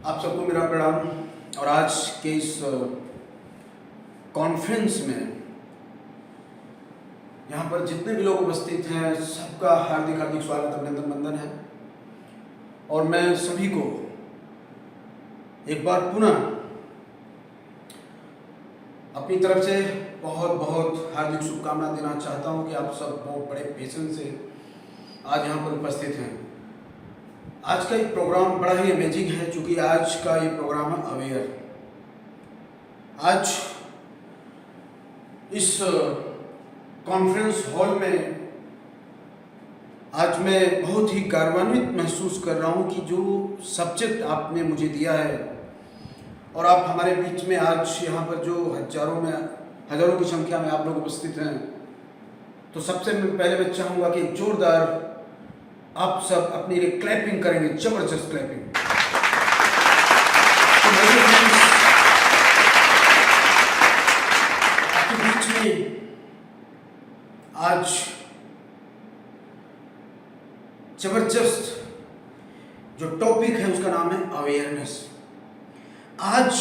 आप सबको मेरा प्रणाम। और आज के इस कॉन्फ्रेंस में यहाँ पर जितने भी लोग उपस्थित हैं सबका हार्दिक हार्दिक स्वागत, अभिनंदन, वंदन है। और मैं सभी को एक बार पुनः अपनी तरफ से बहुत बहुत हार्दिक शुभकामना देना चाहता हूँ कि आप सब बहुत बड़े पेशेंस से आज यहाँ पर उपस्थित हैं। आज का ये प्रोग्राम बड़ा ही अमेजिंग है, क्योंकि आज का ये प्रोग्राम है अवेयर। आज इस कॉन्फ्रेंस हॉल में आज मैं बहुत ही गौरवान्वित महसूस कर रहा हूँ कि जो सब्जेक्ट आपने मुझे दिया है और आप हमारे बीच में आज यहाँ पर जो हजारों की संख्या में आप लोग उपस्थित हैं, तो सबसे पहले मैं चाहूँगा कि जोरदार आप सब अपने लिए क्लैपिंग करेंगे, जबरदस्त क्लैपिंग। आपके बीच में आज जबरदस्त जो टॉपिक है उसका नाम है अवेयरनेस। आज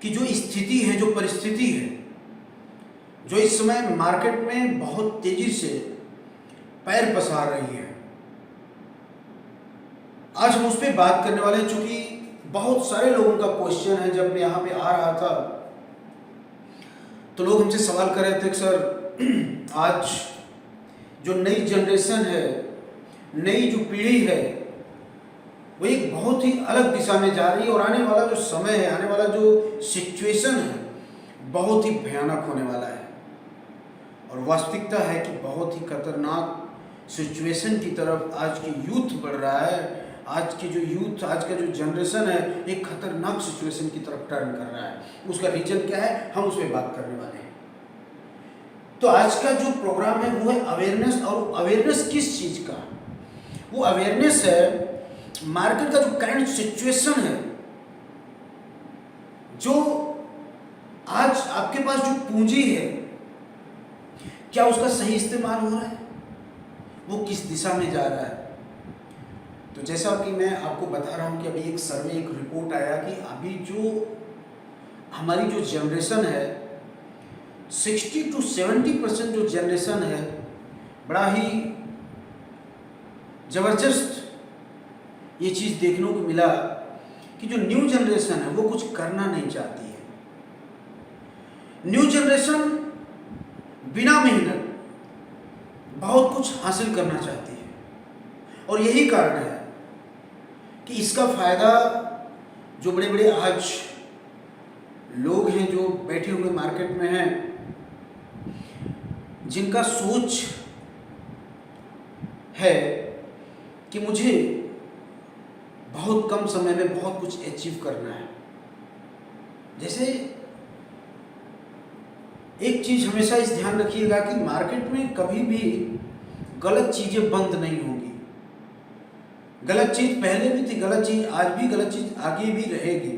की जो स्थिति है, जो परिस्थिति है, जो इस समय मार्केट में बहुत तेजी से पैर पसार रही है, आज हम उस पर बात करने वाले हैं। चूंकि बहुत सारे लोगों का क्वेश्चन है, जब मैं यहाँ पे आ रहा था तो लोग हमसे सवाल कर रहे थे कि सर आज जो नई जनरेशन है, नई जो पीढ़ी है, वो एक बहुत ही अलग दिशा में जा रही है और आने वाला जो समय है, आने वाला जो सिचुएशन है, बहुत ही भयानक होने वाला है। और वास्तविकता है कि बहुत ही खतरनाक सिचुएशन की तरफ आज की यूथ बढ़ रहा है। आज की जो यूथ, आज का जो जनरेशन है, एक खतरनाक सिचुएशन की तरफ टर्न कर रहा है। उसका रीजन क्या है, हम उस पर बात करने वाले हैं। तो आज का जो प्रोग्राम है वो है अवेयरनेस। और अवेयरनेस किस चीज का? वो अवेयरनेस है मार्केट का जो करंट सिचुएशन है, जो आज आपके पास जो पूंजी है, क्या उसका सही इस्तेमाल हो रहा है, वो किस दिशा में जा रहा है। तो जैसा कि मैं आपको बता रहा हूं कि अभी एक सर्वे, एक रिपोर्ट आया कि अभी जो हमारी जो जनरेशन है, 60 to 70% जो जनरेशन है, बड़ा ही जबरदस्त ये चीज़ देखने को मिला कि जो न्यू जनरेशन है वो कुछ करना नहीं चाहती है। न्यू जनरेशन बिना मेहनत बहुत कुछ हासिल करना चाहती है। और यही कारण है कि इसका फायदा जो बड़े बड़े आज लोग हैं जो बैठे हुए मार्केट में हैं, जिनका सोच है कि मुझे बहुत कम समय में बहुत कुछ अचीव करना है। जैसे एक चीज हमेशा इस ध्यान रखिएगा कि मार्केट में कभी भी गलत चीजें बंद नहीं होंगी। गलत चीज पहले भी थी, गलत चीज आज भी, गलत चीज आगे भी रहेगी।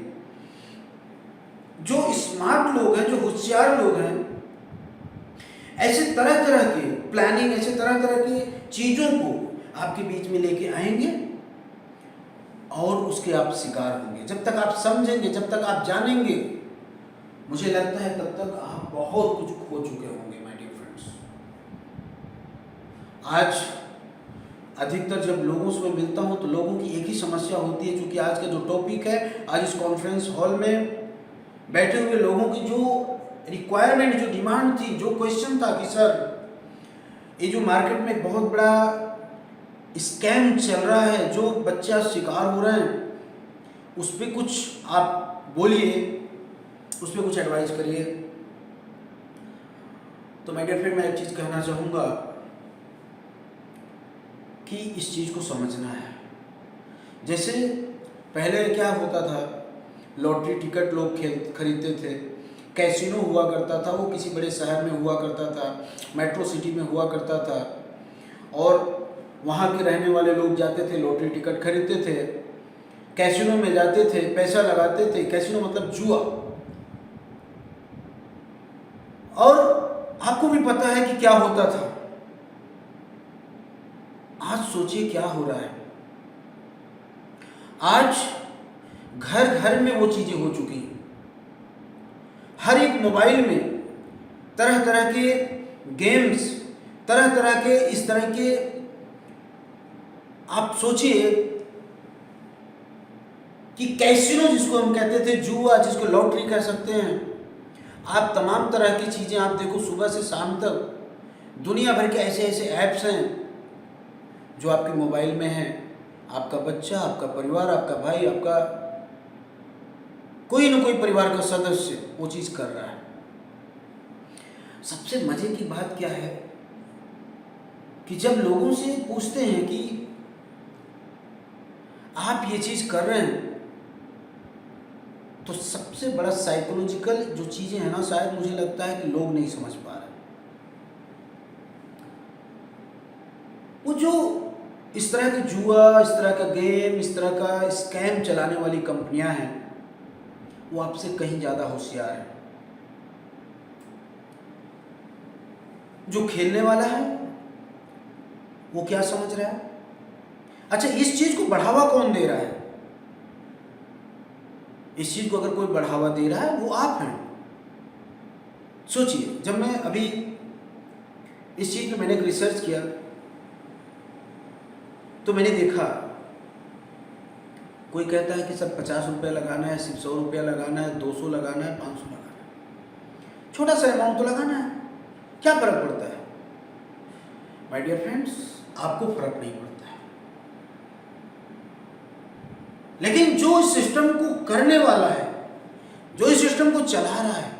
जो स्मार्ट लोग हैं, जो होशियार लोग हैं, ऐसे तरह तरह के प्लानिंग, ऐसे तरह तरह की चीजों को आपके बीच में लेके आएंगे और उसके आप शिकार होंगे। जब तक आप समझेंगे, जब तक आप जानेंगे, मुझे लगता है तब तक आप बहुत कुछ खो चुके होंगे माय डियर फ्रेंड्स। आज अधिकतर जब लोगों से मैं मिलता हूं तो लोगों की एक ही समस्या होती है, क्योंकि आज का जो टॉपिक है, आज इस कॉन्फ्रेंस हॉल में बैठे हुए लोगों की जो रिक्वायरमेंट, जो डिमांड थी, जो क्वेश्चन था कि सर ये जो मार्केट में एक बहुत बड़ा स्कैम चल रहा है, जो बच्चा शिकार हो रहे हैं, उस पर कुछ आप बोलिए, उस पर कुछ एडवाइस करिए। तो मैं फिर मैं एक चीज़ कहना चाहूँगा कि इस चीज़ को समझना है। जैसे पहले क्या होता था, लॉटरी टिकट लोग खरीदते थे, कैसीनो हुआ करता था, वो किसी बड़े शहर में हुआ करता था, मेट्रो सिटी में हुआ करता था, और वहाँ के रहने वाले लोग जाते थे, लॉटरी टिकट खरीदते थे, कैसीनो में जाते थे, पैसा लगाते थे। कैसीनो मतलब जुआ। और आपको भी पता है कि क्या होता था। आज सोचिए क्या हो रहा है। आज घर घर में वो चीज़ें हो चुकी हैं। हर एक मोबाइल में तरह तरह के गेम्स, तरह तरह के इस तरह के, आप सोचिए कि कैसीनो जिसको हम कहते थे, जुआ जिसको लॉटरी कह सकते हैं, आप तमाम तरह की चीज़ें आप देखो, सुबह से शाम तक दुनिया भर के ऐसे ऐसे ऐप्स हैं जो आपके मोबाइल में हैं। आपका बच्चा, आपका परिवार, आपका भाई, आपका कोई ना कोई परिवार का सदस्य वो चीज़ कर रहा है। सबसे मजे की बात क्या है कि जब लोगों से पूछते हैं कि आप ये चीज़ कर रहे हैं, तो सबसे बड़ा साइकोलॉजिकल जो चीज़ें हैं ना, शायद मुझे लगता है कि लोग नहीं समझ पा रहे। वो जो इस तरह की जुआ, इस तरह का गेम, इस तरह का स्कैम चलाने वाली कंपनियां हैं, वो आपसे कहीं ज़्यादा होशियार है। जो खेलने वाला है वो क्या समझ रहा है? अच्छा, इस चीज़ को बढ़ावा कौन दे रहा है? इस चीज़ को अगर कोई बढ़ावा दे रहा है वो आप हैं। सोचिए, जब मैं अभी इस चीज़ में मैंने एक रिसर्च किया तो मैंने देखा, कोई कहता है कि सर 50 रुपया लगाना है, सिर्फ 100 रुपया लगाना है, 200 लगाना है, 500 लगाना है, छोटा सा अमाउंट तो लगाना है, क्या फर्क पड़ता है? माय डियर फ्रेंड्स, आपको फर्क नहीं पड़ता है, लेकिन जो इस सिस्टम को करने वाला है, जो इस सिस्टम को चला रहा है,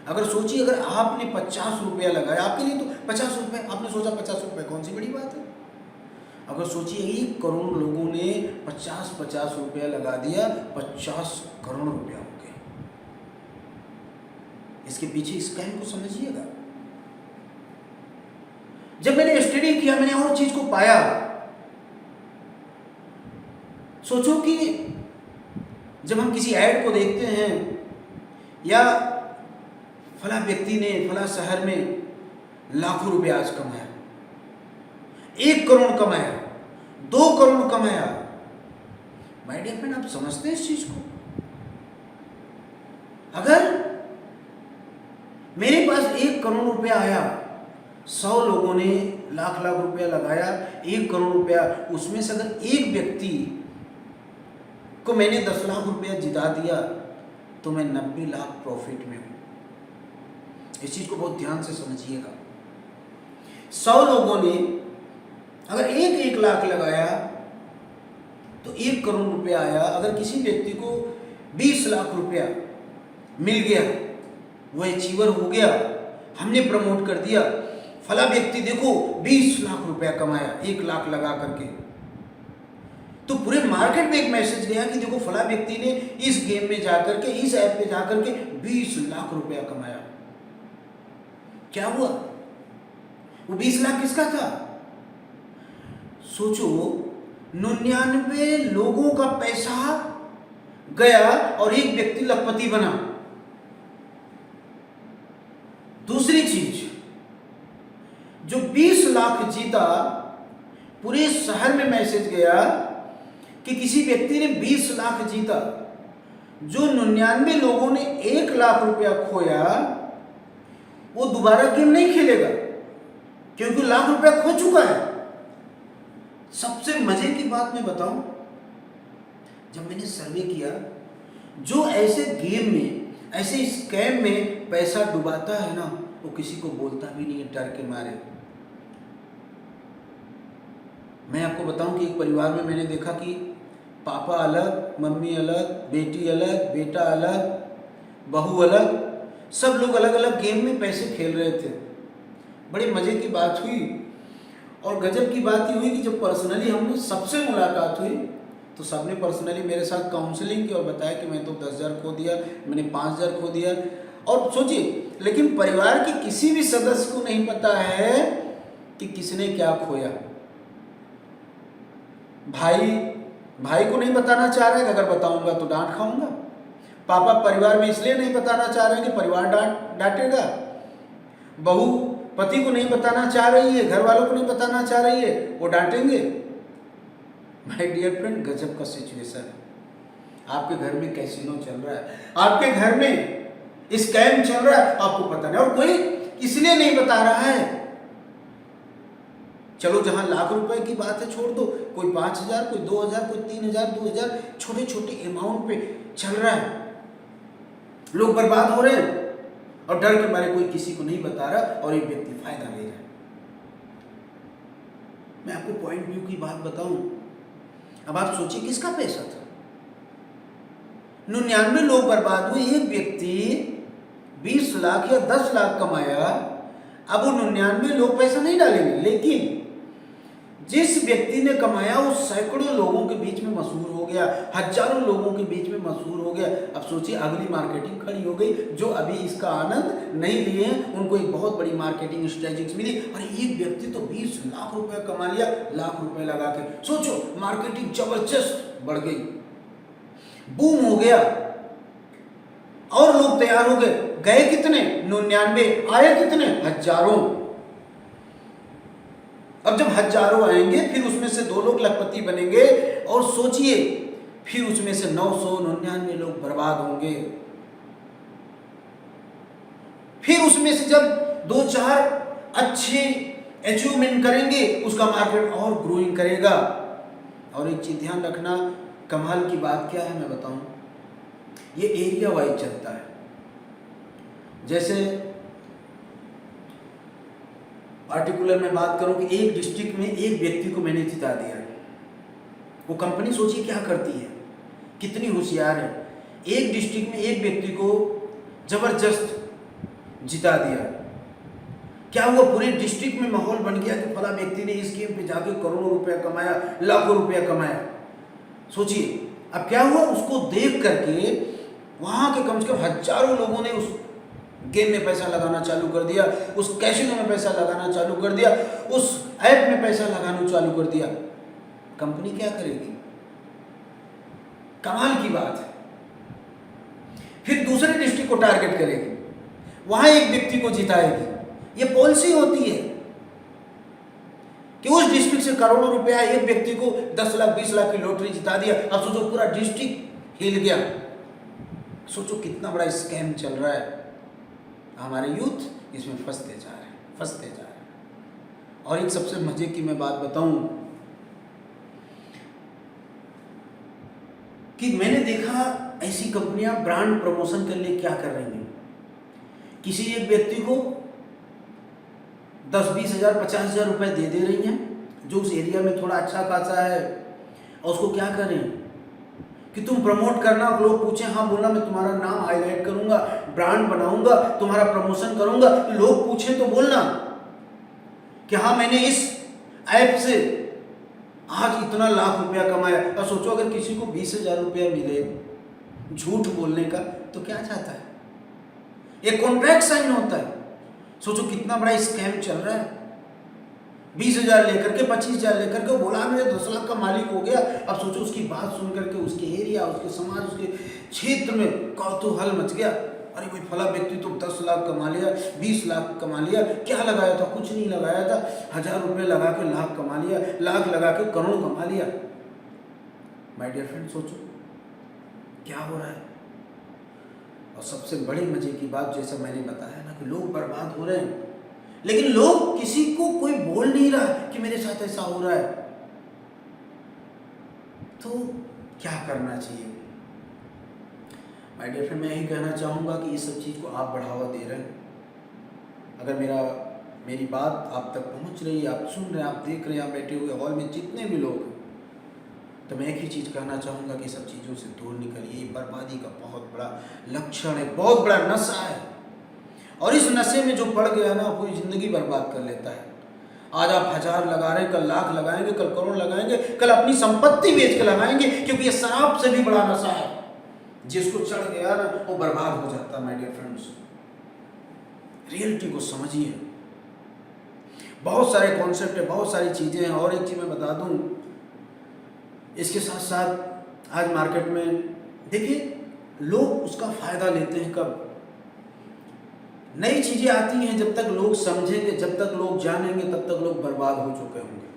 अगर सोचिए, अगर आपने 50 रुपया लगाया, आपके लिए तो 50 रुपये, आपने सोचा 50 रुपये कौन सी बड़ी बात है। अगर सोचिए 1 करोड़ लोगों ने 50-50 रुपया लगा दिया, 50 करोड़ रुपया हो गए। इसके पीछे स्कैम को समझिएगा। जब मैंने स्टडी किया, मैंने और चीज को पाया। सोचो कि जब हम किसी ऐड को देखते हैं, या फला व्यक्ति ने फला शहर में लाखों रुपया आज कमाया, 1 करोड़ कमाया, 2 करोड़ कमाया, माय डियर फ्रेंड, आप समझते हैं इस चीज को? अगर मेरे पास 1 करोड़ रुपया आया, 100 लोगों ने लाख लाख रुपया लगाया, 1 करोड़ रुपया, उसमें से अगर एक व्यक्ति को मैंने 10 लाख रुपया जिता दिया, तो मैं 90 लाख प्रॉफिट में हूं। इस चीज को बहुत ध्यान से समझिएगा। 100 लोगों ने अगर 1 लाख लगाया तो 1 करोड़ रुपया आया। अगर किसी व्यक्ति को 20 लाख रुपया मिल गया, वो अचीवर हो गया, हमने प्रमोट कर दिया, फला व्यक्ति देखो 20 लाख रुपया कमाया 1 लाख लगा करके, तो पूरे मार्केट में एक मैसेज गया कि देखो फला व्यक्ति ने इस गेम में जाकर के, इस ऐप पे जाकर के 20 लाख रुपया कमाया। क्या हुआ? वो 20 लाख किसका था? सोचो, 99 लोगों का पैसा गया और एक व्यक्ति लखपति बना। दूसरी चीज, जो 20 लाख जीता, पूरे शहर में मैसेज गया कि किसी व्यक्ति ने 20 लाख जीता। जो 99 लोगों ने 1 लाख रुपया खोया, वो दोबारा गेम नहीं खेलेगा, क्योंकि लाख रुपया खो चुका है। सबसे मजे की बात मैं बताऊं, जब मैंने सर्वे किया, जो ऐसे गेम में, ऐसे स्कैम में पैसा डुबाता है ना, वो किसी को बोलता भी नहीं है, डर के मारे। मैं आपको बताऊं कि एक परिवार में मैंने देखा कि पापा अलग, मम्मी अलग, बेटी अलग, बेटा अलग, बहू अलग, सब लोग अलग अलग गेम में पैसे खेल रहे थे। बड़ी मजे की बात हुई, और गजब की बात ये हुई कि जब पर्सनली हमने सबसे मुलाकात हुई, तो सबने पर्सनली मेरे साथ काउंसलिंग की और बताया कि मैं तो 10,000 खो दिया, मैंने 5,000 खो दिया। और सोचिए, लेकिन परिवार के किसी भी सदस्य को नहीं पता है कि किसने क्या खोया। भाई को नहीं बताना चाह रहे, अगर बताऊंगा तो डांट खाऊंगा। पापा परिवार में इसलिए नहीं बताना चाह रहे कि परिवार डांटेगा। बहू पति को नहीं बताना चाह रही है, घर वालों को नहीं बताना चाह रही है, वो डांटेंगे। माय डियर फ्रेंड, गजब का सिचुएशन है। आपके घर में कैसीनो चल रहा है, आपके घर में स्कैम चल रहा है, आपको पता नहीं, और कोई इसलिए नहीं बता रहा है। चलो जहां लाख रुपए की बात है छोड़ दो, कोई 5,000, कोई 2,000, कोई 3,000, 2,000, छोटे छोटे अमाउंट पे चल रहा है, लोग बर्बाद हो रहे हैं और डर के मारे कोई किसी को नहीं बता रहा और एक व्यक्ति फायदा ले रहा है। मैं आपको पॉइंट व्यू की बात बताऊं, अब आप सोचिए किसका पैसा था। 99 लोग बर्बाद हुए, एक व्यक्ति 20 लाख या 10 लाख कमाया। अब वो 99 लोग पैसा नहीं डालेंगे, लेकिन जिस व्यक्ति ने कमाया वो सैकड़ों लोगों के बीच में मशहूर हो गया, हजारों लोगों के बीच में मशहूर हो गया। अब सोचिए अगली मार्केटिंग खड़ी हो गई, जो अभी इसका आनंद नहीं लिए उनको एक बहुत बड़ी मार्केटिंग स्ट्रेटेजी मिली। और एक व्यक्ति तो 20 लाख रुपए कमा लिया, लाख रुपए लगा के। सोचो मार्केटिंग जबरदस्त बढ़ गई, बूम हो गया और लोग तैयार हो गए। गए कितने? 99, आए कितने? हजारों। अब जब हजारों आएंगे फिर उसमें से 2 लोग लखपति बनेंगे और सोचिए फिर उसमें से 999 लोग बर्बाद होंगे। फिर उसमें से जब 2-4 अच्छे अचीवमेंट करेंगे उसका मार्केट और ग्रोइंग करेगा। और एक चीज ध्यान रखना, कमाल की बात क्या है मैं बताऊं, ये एरिया वाइज चलता है। जैसे पार्टिकुलर मैं बात करूं कि एक डिस्ट्रिक्ट में एक व्यक्ति को मैंने जिता दिया, वो कंपनी सोचिए क्या करती है, कितनी होशियार है। एक डिस्ट्रिक्ट में एक व्यक्ति को जबरदस्त जिता दिया, क्या हुआ? पूरे डिस्ट्रिक्ट में माहौल बन गया कि फला व्यक्ति ने इस गेम पे जाके करोड़ों रुपया कमाया, लाखों रुपया कमाया। सोचिए अब क्या हुआ, उसको देख करके वहां के कम से कम हजारों लोगों ने उस गेम में पैसा लगाना चालू कर दिया, उस कैसीनो में पैसा लगाना चालू कर दिया, उस ऐप में पैसा लगाना चालू कर दिया। कंपनी क्या करेगी? कमाल की बात है। फिर दूसरे डिस्ट्रिक्ट को टारगेट करेगी, वहां एक व्यक्ति को जिताएगी। ये पॉलिसी होती है कि उस डिस्ट्रिक्ट से करोड़ों रुपया, एक व्यक्ति को 10 लाख 20 लाख की लॉटरी जिता दिया। अब सोचो पूरा डिस्ट्रिक्ट हिल गया। सोचो कितना बड़ा स्कैम चल रहा है। हमारे यूथ इसमें फंसते जा रहे हैं। और एक सबसे मजे की मैं बात बताऊं कि मैंने देखा ऐसी कंपनियां ब्रांड प्रमोशन के लिए क्या कर रही हैं। किसी एक व्यक्ति को 10-20 हज़ार 50 हज़ार रुपए दे रही हैं जो उस एरिया में थोड़ा अच्छा खासा है, और उसको क्या करें कि तुम प्रमोट करना। लोग पूछें, हाँ बोलना, मैं तुम्हारा नाम हाईलाइट करूंगा, ब्रांड बनाऊंगा, तुम्हारा प्रमोशन करूंगा। लोग पूछें तो बोलना कि हाँ मैंने इस ऐप से आज इतना लाख रुपया कमाया। और सोचो अगर किसी को 20,000 रुपया मिले झूठ बोलने का तो क्या चाहता है? एक कॉन्ट्रैक्ट साइन होता है। सोचो कितना बड़ा स्कैम चल रहा है। 20,000 लेकर के 25,000 लेकर के बोला मेरे 10 लाख का मालिक हो गया। अब सोचो उसकी बात सुन करके उसके एरिया, उसके समाज, उसके क्षेत्र में कौतूहल मच गया। अरे कोई फला व्यक्ति तो 10 लाख कमा लिया, 20 लाख कमा लिया, क्या लगाया था? कुछ नहीं लगाया था, 1,000 रुपये लगा के लाख कमा लिया, लाख लगा के करोड़ कमा लिया। माय डियर फ्रेंड, सोचो क्या हो रहा है। और सबसे बड़ी मजे की बात, जैसा मैंने बताया ना कि लोग बर्बाद हो रहे हैं, लेकिन लोग, किसी को कोई बोल नहीं रहा कि मेरे साथ ऐसा हो रहा है। तो क्या करना चाहिए? माय डियर फ्रेंड, मैं यही कहना चाहूँगा कि इस सब चीज़ को आप बढ़ावा दे रहे हैं। अगर मेरी बात आप तक पहुँच रही है, आप सुन रहे हैं, आप देख रहे हैं, आप बैठे हुए हॉल में जितने भी लोग, तो मैं एक ही चीज़ कहना चाहूँगा कि सब चीज़ों से दूर निकलिए। बर्बादी का बहुत बड़ा लक्षण है, बहुत बड़ा नशा है। और इस नशे में जो पड़ गया ना, पूरी ज़िंदगी बर्बाद कर लेता है। आज आप 1,000 लगा रहे हैं, कल लाख लगाएंगे, कल करोड़ लगाएंगे, कल अपनी संपत्ति बेच के लगाएंगे, क्योंकि ये शराब से भी बड़ा नशा है। जिसको चढ़ गया ना वो बर्बाद हो जाता है। माय डियर फ्रेंड्स, रियलिटी को समझिए। बहुत सारे कॉन्सेप्ट है, बहुत सारी चीज़ें हैं। और एक चीज़ मैं बता दूं, इसके साथ साथ आज मार्केट में देखिए लोग उसका फ़ायदा लेते हैं। कब? नई चीज़ें आती हैं, जब तक लोग समझेंगे, जब तक लोग जानेंगे, तब तक लोग बर्बाद हो चुके होंगे।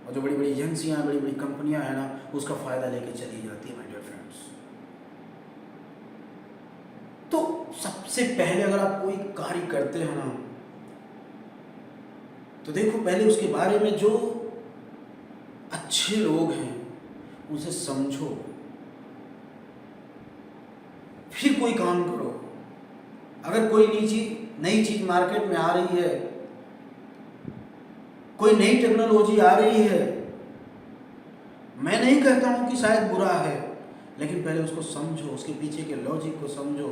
और जो बड़ी बड़ी एजेंसियाँ, बड़ी बड़ी कंपनियाँ हैं ना, उसका फ़ायदा लेके चली जाती है माय डियर फ्रेंड्स। तो सबसे पहले अगर आप कोई कार्य करते हैं ना, तो देखो पहले उसके बारे में जो अच्छे लोग हैं उनसे समझो, फिर कोई काम करो। अगर कोई नई चीज मार्केट में आ रही है, कोई नई टेक्नोलॉजी आ रही है, मैं नहीं कहता हूं कि शायद बुरा है, लेकिन पहले उसको समझो, उसके पीछे के लॉजिक को समझो।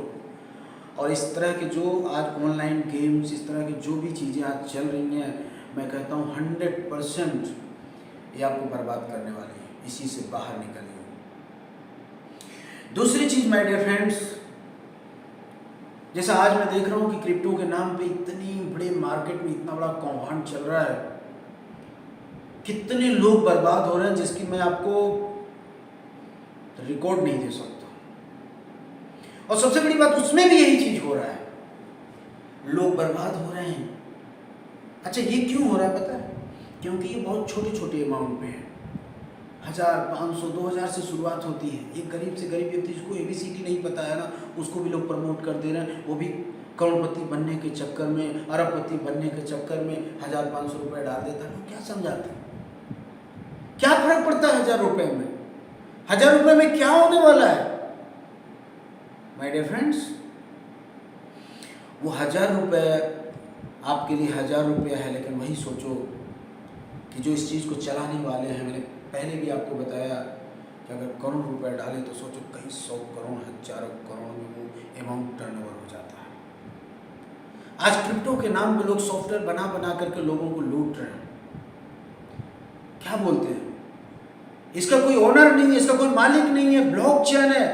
और इस तरह के जो आज ऑनलाइन गेम्स, इस तरह की जो भी चीज़ें आज चल रही हैं, मैं कहता हूँ 100% ये आपको बर्बाद करने वाली है। इसी से बाहर निकलिए। दूसरी चीज़ माय डियर फ्रेंड्स, जैसा आज मैं देख रहा हूँ कि क्रिप्टो के नाम पे इतनी बड़े मार्केट में इतना बड़ा कौभांड चल रहा है, कितने लोग बर्बाद हो रहे हैं जिसकी मैं आपको रिकॉर्ड नहीं दे सकता। और सबसे बड़ी बात, उसमें भी यही चीज हो रहा है, लोग बर्बाद हो रहे हैं। अच्छा, ये क्यों हो रहा है पता है? क्योंकि ये बहुत छोटे छोटे अमाउंट पे है। 1000, 500, 2000 से शुरुआत होती है। एक गरीब से गरीब व्यक्ति जिसको ABCD नहीं पता है ना, उसको भी लोग प्रमोट कर दे रहे हैं। वो भी करोड़पति बनने के चक्कर में, अरबपति बनने के चक्कर में 1000-500 रुपये डाल देता है। लोग क्या समझाते हैं? क्या फर्क पड़ता है 1000 रुपये में? 1000 रुपये में क्या होने वाला है माय डियर फ्रेंड्स? वो 1000 रुपये आपके लिए 1000 रुपये है, लेकिन वही सोचो कि जो इस चीज़ को चलाने वाले हैं, मैंने पहले भी आपको बताया कि अगर करोड़ रुपए डालें तो सोचो कई 100 करोड़, हजारों करोड़ में वो अमाउंट टर्नओवर हो जाता है। आज क्रिप्टो के नाम पे लोग सॉफ्टवेयर बना बना करके लोगों को लूट रहे हैं। क्या बोलते हैं? इसका कोई ओनर नहीं है, इसका कोई मालिक नहीं है, ब्लॉकचेन है।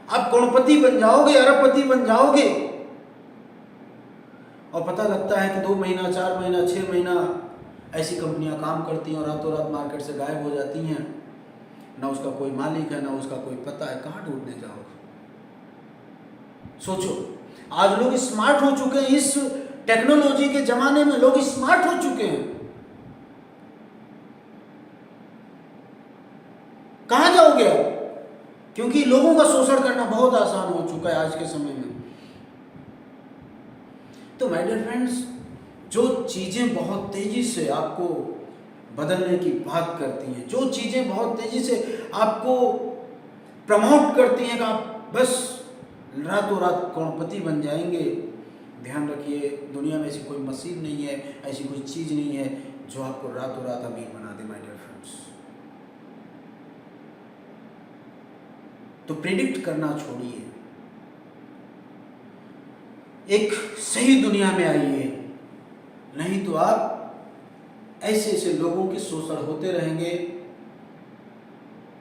आप करोड़पति बन जाओगे, अरबपति बन जाओगे, और पता लगता है कि 2 महीना, 4 महीना, 6 महीना ऐसी कंपनियां काम करती हैं और रातों रात मार्केट से गायब हो जाती हैं। ना उसका कोई मालिक है, ना उसका कोई पता है। कहाँ ढूंढने जाओगे? सोचो, आज लोग स्मार्ट हो चुके हैं। इस टेक्नोलॉजी के जमाने में लोग स्मार्ट हो चुके हैं। कहाँ जाओगे आप? क्योंकि लोगों का शोषण करना बहुत आसान हो चुका है आज के समय में। तो माय डियर फ्रेंड्स, जो चीजें बहुत तेजी से आपको बदलने की बात करती हैं, जो चीजें बहुत तेजी से आपको प्रमोट करती हैं कि आप बस रातों रात करोड़पति बन जाएंगे, ध्यान रखिए, दुनिया में ऐसी कोई मशीन नहीं है, ऐसी कोई चीज नहीं है जो आपको रातों रात अमीर बना दे माय डियर फ्रेंड्स। तो प्रेडिक्ट करना छोड़िए, एक सही दुनिया में आइए, नहीं तो आप ऐसे ऐसे लोगों के शोषण होते रहेंगे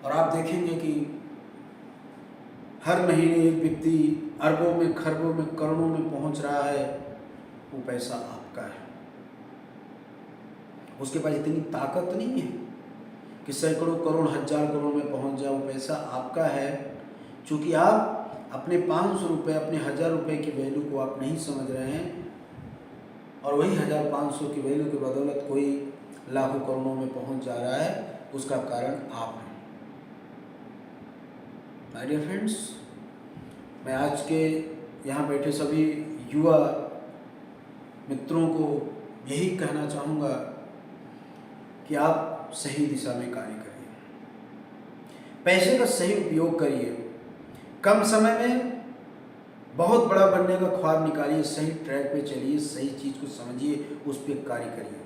और आप देखेंगे कि हर महीने एक व्यक्ति अरबों में, खरबों में, करोड़ों में पहुंच रहा है। वो पैसा आपका है। उसके पास इतनी ताकत नहीं है कि सैकड़ों करोड़, 1000 करोड़ में पहुंच जाए। वो पैसा आपका है, क्योंकि आप अपने 500 रुपये, अपने 1000 रुपये की वैल्यू को आप नहीं समझ रहे हैं, और वही 1000-500 की वैल्यू की बदौलत कोई लाखों करोड़ों में पहुंच जा रहा है। उसका कारण आप हैं माय डियर फ्रेंड्स। मैं आज के यहाँ बैठे सभी युवा मित्रों को यही कहना चाहूँगा कि आप सही दिशा में कार्य करिए, पैसे का सही उपयोग करिए, कम समय में बहुत बड़ा बनने का ख्वाब निकालिए, सही ट्रैक पे चलिए, सही चीज़ को समझिए, उस पर कार्य करिए,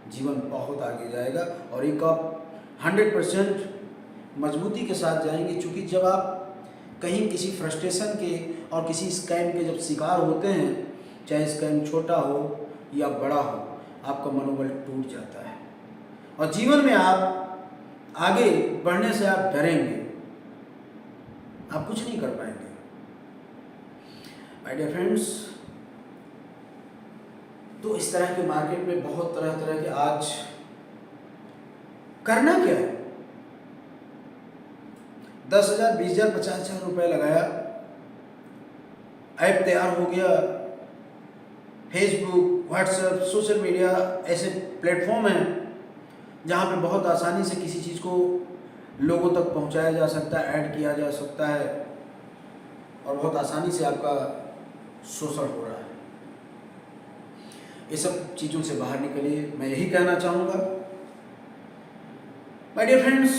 जीवन बहुत आगे जाएगा और एक आप 100% मजबूती के साथ जाएंगे। क्योंकि जब आप कहीं किसी फ्रस्ट्रेशन के और किसी स्कैम के जब शिकार होते हैं, चाहे स्कैम छोटा हो या बड़ा हो, आपका मनोबल टूट जाता है और जीवन में आप आगे बढ़ने से आप डरेंगे, आप कुछ नहीं कर पाएंगे माय डियर फ्रेंड्स। तो इस तरह के मार्केट में बहुत तरह तरह के आज करना क्या है, 10,000, 20,000, 50,000 रुपये लगाया, ऐप तैयार हो गया। फेसबुक, व्हाट्सएप, सोशल मीडिया ऐसे प्लेटफॉर्म हैं जहाँ पे बहुत आसानी से किसी चीज़ को लोगों तक पहुँचाया जा सकता है, ऐड किया जा सकता है और बहुत आसानी से आपका शोषण हो रहा है। ये सब चीज़ों से बाहर निकलिए, मैं यही कहना चाहूँगा। माय डियर फ्रेंड्स,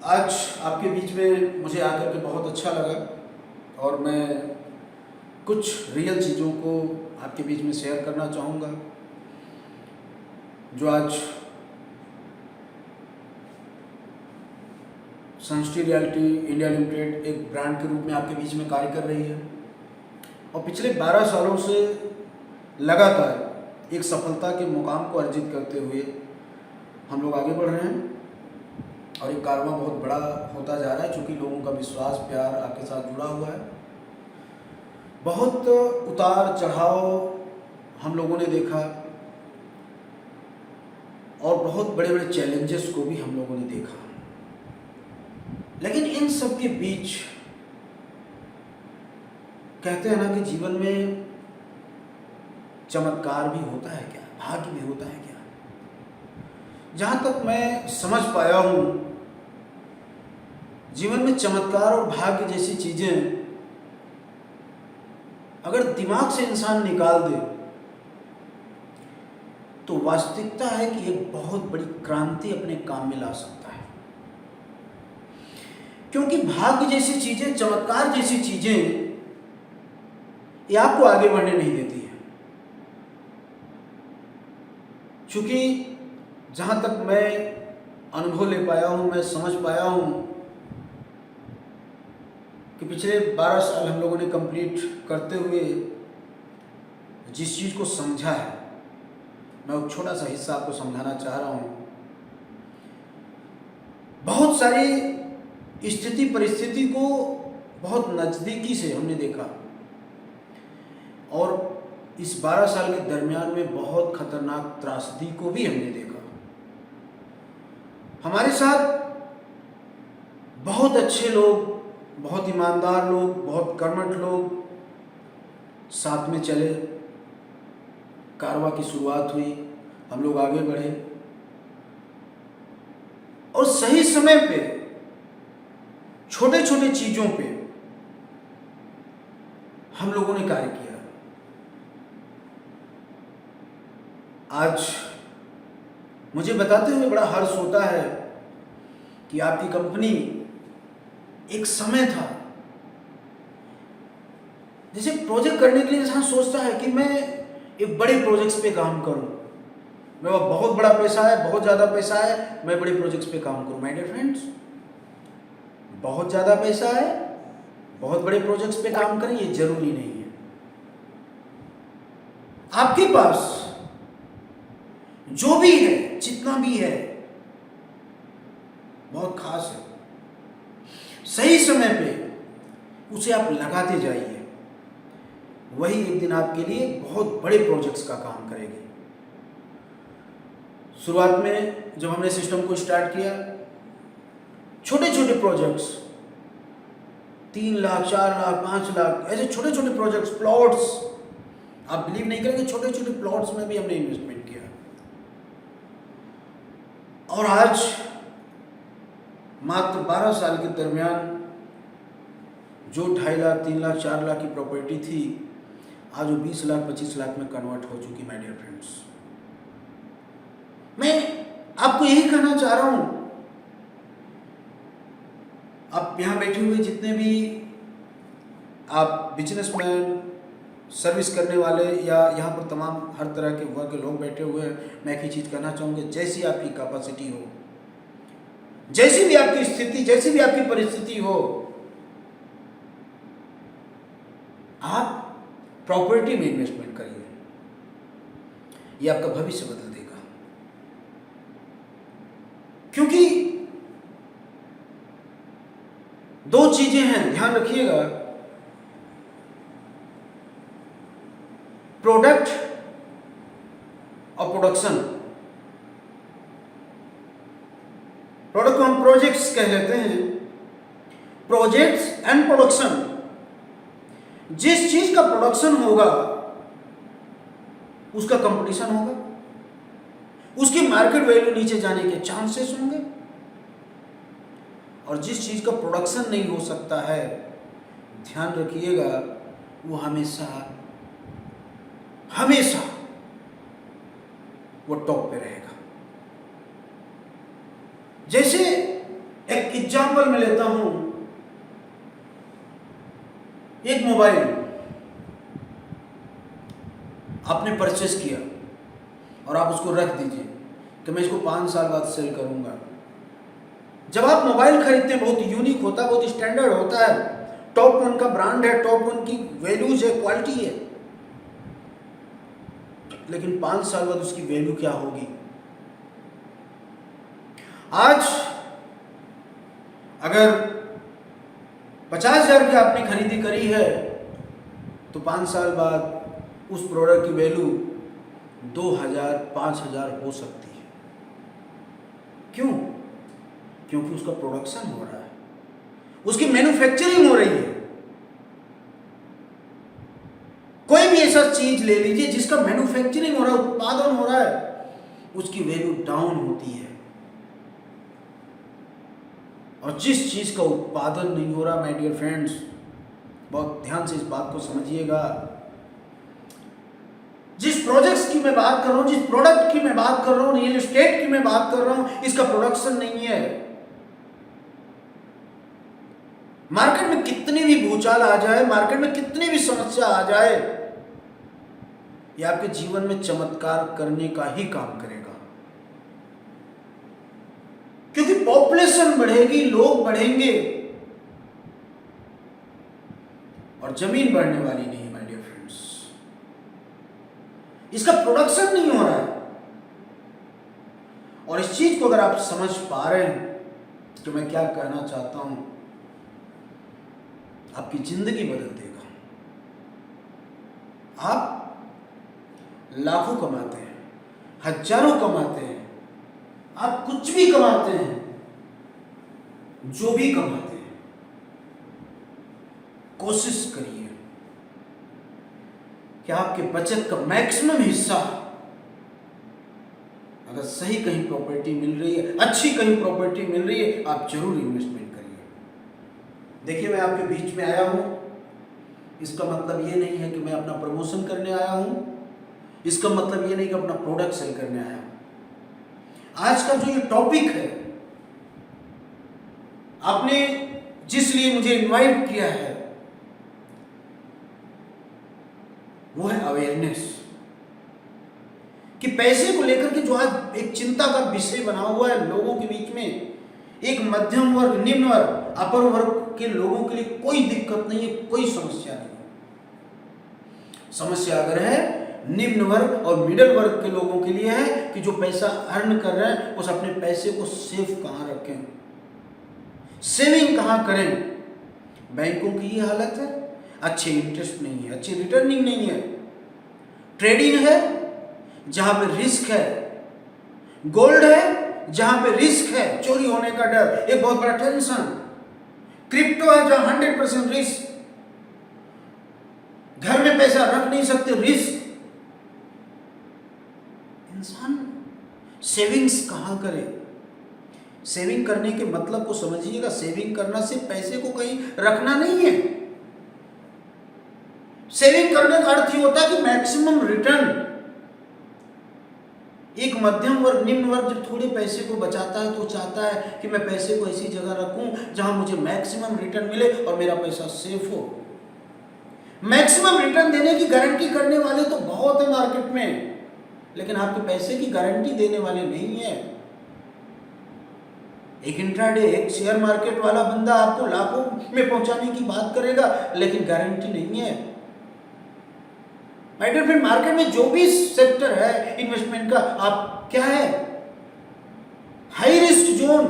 आज आपके बीच में मुझे आकर के बहुत अच्छा लगा और मैं कुछ रियल चीज़ों को आपके बीच में शेयर करना चाहूँगा जो आज सनस्टी रियल्टी इंडिया लिमिटेड एक ब्रांड के रूप में आपके बीच में कार्य कर रही है और पिछले 12 सालों से लगातार एक सफलता के मुकाम को अर्जित करते हुए हम लोग आगे बढ़ रहे हैं और एक कारवां बहुत बड़ा होता जा रहा है, क्योंकि लोगों का विश्वास प्यार आपके साथ जुड़ा हुआ है। बहुत उतार चढ़ाव हम लोगों ने देखा और बहुत बड़े बड़े चैलेंजेस को भी हम लोगों ने देखा, लेकिन इन सब के बीच कहते हैं ना कि जीवन में चमत्कार भी होता है क्या, भाग्य भी होता है क्या। जहाँ तक मैं समझ पाया हूँ, जीवन में चमत्कार और भाग्य जैसी चीजें अगर दिमाग से इंसान निकाल दे तो वास्तविकता है कि एक बहुत बड़ी क्रांति अपने काम में ला सकता है। क्योंकि भाग्य जैसी चीजें, चमत्कार जैसी चीजें ये आपको आगे बढ़ने नहीं देती है। क्योंकि जहां तक मैं अनुभव ले पाया हूं, मैं समझ पाया हूं कि पिछले 12 साल हम लोगों ने कंप्लीट करते हुए जिस चीज को समझा है, मैं एक छोटा सा हिस्सा आपको समझाना चाह रहा हूं। बहुत सारी स्थिति परिस्थिति को बहुत नजदीकी से हमने देखा और इस 12 साल के दरमियान में बहुत खतरनाक त्रासदी को भी हमने देखा। हमारे साथ बहुत अच्छे लोग, बहुत ईमानदार लोग, बहुत कर्मठ लोग साथ में चले, कारवां की शुरुआत हुई, हम लोग आगे बढ़े और सही समय पे छोटे छोटे चीजों पे हम लोगों ने कार्य किया। आज मुझे बताते हुए बड़ा हर्ष होता है कि आपकी कंपनी, एक समय था जैसे प्रोजेक्ट करने के लिए इंसान सोचता है कि मैं एक बड़े प्रोजेक्ट्स पे काम करूं, मेरा बहुत बड़ा पैसा है, बहुत ज़्यादा पैसा है, मैं बड़े प्रोजेक्ट्स पे काम करूं। माय डियर फ्रेंड्स, बहुत ज़्यादा पैसा है, बहुत बड़े प्रोजेक्ट्स पे काम करें, ये जरूरी नहीं है। आपके पास जो भी है, जितना भी है, बहुत खास है। सही समय पे उसे आप लगाते जाइए, वही एक दिन आपके लिए बहुत बड़े प्रोजेक्ट्स का काम करेगी। शुरुआत में जब हमने सिस्टम को स्टार्ट किया, छोटे छोटे प्रोजेक्ट्स, 3 लाख, 4 लाख, 5 लाख, ऐसे छोटे छोटे प्रोजेक्ट्स, प्लॉट्स, आप बिलीव नहीं करेंगे, छोटे छोटे प्लॉट्स में भी हमने इन्वेस्टमेंट किया। और आज मात्र 12 साल के दरमियान जो 2.5 लाख, 3 लाख, 4 लाख की प्रॉपर्टी थी, आज वो 20 लाख, 25 लाख में कन्वर्ट हो चुकी। माय डियर फ्रेंड्स, मैं आपको यही कहना चाह रहा हूं, आप यहां बैठे हुए जितने भी आप बिजनेसमैन, सर्विस करने वाले या यहाँ पर तमाम हर तरह के वर्ग के लोग बैठे हुए हैं, मैं एक ही चीज़ कहना चाहूँगा, जैसी आपकी कैपेसिटी हो, जैसी भी आपकी स्थिति, जैसी भी आपकी परिस्थिति हो, आप प्रॉपर्टी में इन्वेस्टमेंट करिए, ये आपका भविष्य बदल देगा। क्योंकि 2 चीजें हैं, ध्यान रखिएगा, प्रोडक्ट और प्रोडक्शन। प्रोडक्ट को हम प्रोजेक्ट्स कह लेते हैं, प्रोजेक्ट्स एंड प्रोडक्शन। जिस चीज का प्रोडक्शन होगा उसका कंपटीशन होगा, उसकी मार्केट वैल्यू नीचे जाने के चांसेस होंगे। और जिस चीज का प्रोडक्शन नहीं हो सकता है, ध्यान रखिएगा, वो हमेशा हमेशा वो टॉप पे रहेगा। जैसे एक एग्जांपल मैं लेता हूं, एक मोबाइल आपने परचेस किया और आप उसको रख दीजिए कि मैं इसको 5 साल बाद सेल करूंगा। जब आप मोबाइल खरीदते हैं, बहुत यूनिक होता है, बहुत स्टैंडर्ड होता है, टॉप वन का ब्रांड है, टॉप वन की वैल्यूज है, क्वालिटी है, लेकिन 5 साल बाद उसकी वैल्यू क्या होगी? आज अगर 50,000 की आपने खरीदी करी है तो 5 साल बाद उस प्रोडक्ट की वैल्यू 2,000 5,000 हो सकती है। क्यों? क्योंकि उसका प्रोडक्शन हो रहा है, उसकी मैन्युफैक्चरिंग हो रही है। कोई भी ऐसा चीज ले लीजिए जिसका मैन्युफैक्चरिंग हो रहा है, उत्पादन हो रहा है, उसकी वैल्यू डाउन होती है। और जिस चीज का उत्पादन नहीं हो रहा, माय डियर फ्रेंड्स, बहुत ध्यान से इस बात को समझिएगा, जिस प्रोजेक्ट्स की मैं बात कर रहा हूं, जिस प्रोडक्ट की मैं बात कर रहा हूं, रियल एस्टेट की मैं बात कर रहा हूं, इसका प्रोडक्शन नहीं है। मार्केट में कितनी भी भूचाल आ जाए, मार्केट में कितनी भी समस्या आ जाए, ये आपके जीवन में चमत्कार करने का ही काम करेगा। क्योंकि पॉपुलेशन बढ़ेगी, लोग बढ़ेंगे, और जमीन बढ़ने वाली नहीं है माय डियर फ्रेंड्स। इसका प्रोडक्शन नहीं हो रहा है। और इस चीज को अगर आप समझ पा रहे हैं तो मैं क्या कहना चाहता हूं, आपकी जिंदगी बदल देगा। आप लाखों कमाते हैं, हजारों कमाते हैं, आप कुछ भी कमाते हैं, जो भी कमाते हैं, कोशिश करिए कि आपके बचत का मैक्सिमम हिस्सा, अगर सही कहीं प्रॉपर्टी मिल रही है, अच्छी कहीं प्रॉपर्टी मिल रही है, आप जरूर इन्वेस्टमेंट करिए। देखिए, मैं आपके बीच में आया हूं, इसका मतलब ये नहीं है कि मैं अपना प्रमोशन करने आया हूं, इसका मतलब ये नहीं कि अपना प्रोडक्ट सेल करने आया हूं। आज का जो ये टॉपिक है, आपने जिस लिए मुझे इनवाइट किया है, वो है अवेयरनेस। कि पैसे को लेकर के जो आज एक चिंता का विषय बना हुआ है लोगों के बीच में, एक मध्यम वर्ग, निम्न वर्ग, अपर वर्ग के लोगों के लिए कोई दिक्कत नहीं है, कोई समस्या नहीं है। समस्या अगर है निम्न वर्ग और मिडिल वर्ग के लोगों के लिए है कि जो पैसा अर्न कर रहे हैं उस अपने पैसे को सेफ कहां रखें, सेविंग कहां करें। बैंकों की ये हालत है, अच्छे इंटरेस्ट नहीं है, अच्छी रिटर्निंग नहीं है, ट्रेडिंग है जहां पे रिस्क है, गोल्ड है जहां पे रिस्क है, चोरी होने का डर, एक बहुत बड़ा टेंशन, क्रिप्टो है जहां 100% रिस्क, घर में पैसा रख नहीं सकते, रिस्क। इंसान सेविंग्स कहां करे? सेविंग करने के मतलब को समझिएगा। सेविंग करना सिर्फ पैसे को कहीं रखना नहीं है। सेविंग करने का अर्थ ही होता है कि मैक्सिमम रिटर्न। एक मध्यम वर्ग, निम्न वर्ग जब थोड़े पैसे को बचाता है तो चाहता है कि मैं पैसे को ऐसी जगह रखूं जहां मुझे मैक्सिमम रिटर्न मिले और मेरा पैसा सेफ हो। मैक्सिमम रिटर्न देने की गारंटी करने वाले तो बहुत है मार्केट में, लेकिन आपके पैसे की गारंटी देने वाले नहीं है। एक इंट्राडे, एक शेयर मार्केट वाला बंदा आपको लाखों में पहुंचाने की बात करेगा, लेकिन गारंटी नहीं है। माय डियर फ्रेंड, मार्केट में जो भी सेक्टर है इन्वेस्टमेंट का, आप क्या है, हाई रिस्क जोन,